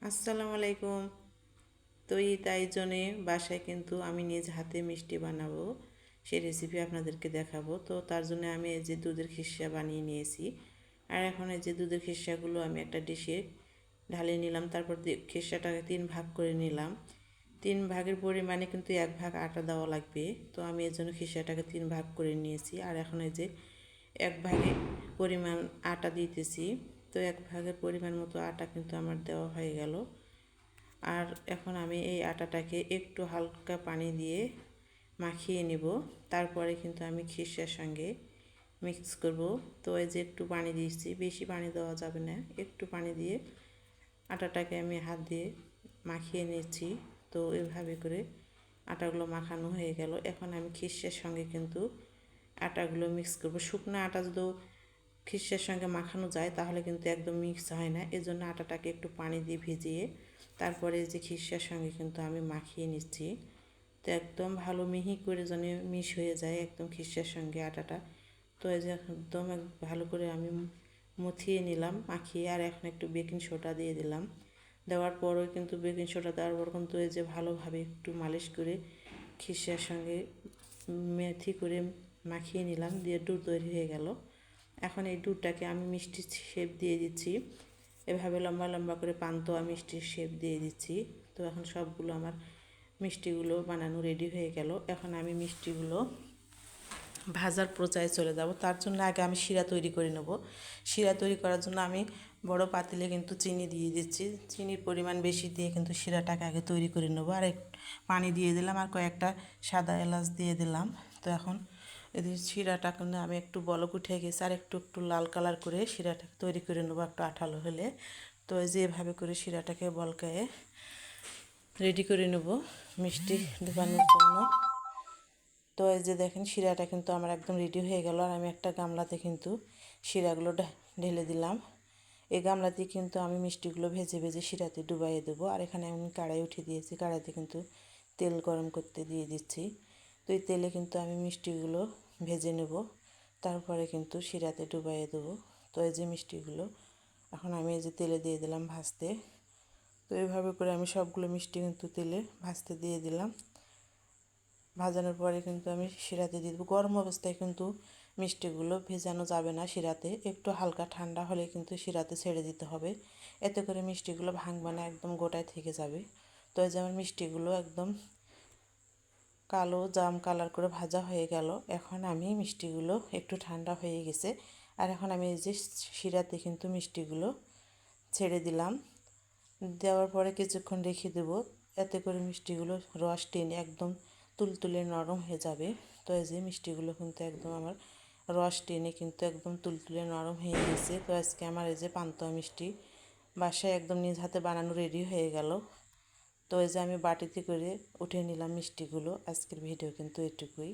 আসসালামু আলাইকুম। তো তাই জন্যে বাসায় কিন্তু আমি নিজ হাতে মিষ্টি বানাবো, সেই রেসিপি আপনাদেরকে দেখাবো। তো তার জন্য আমি এই যে দুধের খিরসা বানিয়ে নিয়েছি। আর এখন এই যে দুধের খিরসাগুলো আমি একটা ডিশে ঢালে নিলাম। তারপর খিরসাটাকে 3 ভাগ করে নিলাম। 3 ভাগের পরিমাণে কিন্তু 1 ভাগ আটা দেওয়া লাগবে। তো আমি এর জন্য খিরসাটাকে 3 ভাগ করে নিয়েছি। আর এখন এই যে 1 ভাগে পরিমাণ আটা দিতেছি। তো 1 ভাগের পরিমাণ মতো আটা কিন্তু আমার দেওয়া হয়ে গেল। আর এখন আমি এই আটাটাকে একটু হালকা পানি দিয়ে মাখিয়ে নেব। তারপরে কিন্তু আমি খিরসার সঙ্গে মিক্স করব। তো এই যে একটু পানি দিয়েছি, বেশি পানি দেওয়া যাবে না, একটু পানি দিয়ে আটাটাকে আমি হাত দিয়ে মাখিয়ে নিচ্ছি। তো এভাবে করে আটাগুলো মাখানো হয়ে গেল। এখন আমি খিরসার সঙ্গে কিন্তু আটাগুলো মিক্স করব। শুকনো আটা যদি খিরসার সঙ্গে মাখানো যায় তাহলে কিন্তু একদম মিক্স হয় না, এজন্য আটাটাকে একটু পানি দিয়ে ভিজিয়ে তারপরে যে খিরসার সঙ্গে কিন্তু আমি মাখিয়ে নিচ্ছি। তো একদম ভালো মিহি করে যেন মিশ হয়ে যায় একদম খিরসার সঙ্গে আটাটা। তো এই যে একদম ভালো করে আমি মুথিয়ে নিলাম মাখিয়ে। আর এখন একটু বেকিং সোডা দিয়ে দিলাম। দেওয়ার পরও কিন্তু বেকিং সোডা দেওয়ার পর কিন্তু এই যে ভালোভাবে একটু মালিশ করে খিরসার সঙ্গে মেথি করে মাখিয়ে নিলাম, দিয়ে ডো তৈরি হয়ে গেল। এখন এই ডোটাকে আমি মিষ্টির শেপ দিয়ে দিচ্ছি। এভাবে লম্বা লম্বা করে পান্তুয়া মিষ্টির শেপ দিয়ে দিচ্ছি। তো এখন সবগুলো আমার মিষ্টিগুলো বানানো রেডি হয়ে গেল। এখন আমি মিষ্টিগুলো ভাজার পর্যায়ে চলে যাব। তার জন্য আগে আমি শিরা তৈরি করে নেব। শিরা তৈরি করার জন্য আমি বড় পাতিলে কিন্তু চিনি দিয়ে দিচ্ছি। চিনির পরিমাণ বেশি দিয়ে কিন্তু শিরাটাকে আগে তৈরি করে নেব। আর পানি দিয়ে দিলাম, আর কয়েকটা সাদা এলাচ দিয়ে দিলাম। তো এখন এদের শিরাটা কিন্তু আমি একটু বলক উঠে গেছে, আর একটু একটু লাল কালার করে শিরাটাকে তৈরি করে নেবো একটু আঠালো হলে। তো এই যে এভাবে করে শিরাটাকে বলকায়ে রেডি করে নেব মিষ্টি ঢোকানোর জন্য। তো এই যে দেখেন শিরাটা কিন্তু আমার একদম রেডি হয়ে গেল। আর আমি একটা গামলাতে কিন্তু শিরাগুলো ঢেলে দিলাম। এই গামলাতে কিন্তু আমি মিষ্টিগুলো ভেজে ভেজে শিরাতে ডুবাইয়ে দেবো। আর এখানে আমি কড়াই উঠে দিয়েছি, কড়াইতে কিন্তু তেল গরম করতে দিয়ে দিচ্ছি। তো এই তেলে কিন্তু আমি মিষ্টিগুলো ভেজে নেব, তারপরে কিন্তু শিরাতে ডুবাইয়ে দেবো। তো এই যে মিষ্টিগুলো এখন আমি এই যে তেলে দিয়ে দিলাম ভাজতে। তো এইভাবে করে আমি সবগুলো মিষ্টি কিন্তু তেলে ভাজতে দিয়ে দিলাম। ভাজানোর পরে কিন্তু আমি শিরাতে দিয়ে দেবো। গরম অবস্থায় কিন্তু মিষ্টিগুলো ভেজানো যাবে না শিরাতে, একটু হালকা ঠান্ডা হলে কিন্তু শিরাতে ছেড়ে দিতে হবে। এতে করে মিষ্টিগুলো ভাঙবে না, একদম গোটায় থেকে যাবে। তো এই যে আমার মিষ্টিগুলো একদম কালো জাম কালার করে ভাজা হয়ে গেল। এখন আমি মিষ্টিগুলো একটু ঠান্ডা হয়ে গেছে। আর এখন আমি এই যে শিরাতে কিন্তু মিষ্টিগুলো ছেড়ে দিলাম। দেওয়ার পরে কিছুক্ষণ রেখে দেবো, এতে করে মিষ্টিগুলো রস টেনে একদম তুলতুলে নরম হয়ে যাবে। তো এই যে মিষ্টিগুলো কিন্তু একদম আমার রস টেনে কিন্তু একদম তুলতুলে নরম হয়ে গেছে। তো আজকে আমার এই যে পান্তুয়া মিষ্টি বাসায় একদম নিজ হাতে বানানো রেডি হয়ে গেল। তো এই যে আমি বাটিতে করে উঠে নিলাম মিষ্টিগুলো। আজকের ভিডিও কিন্তু এটুকুই।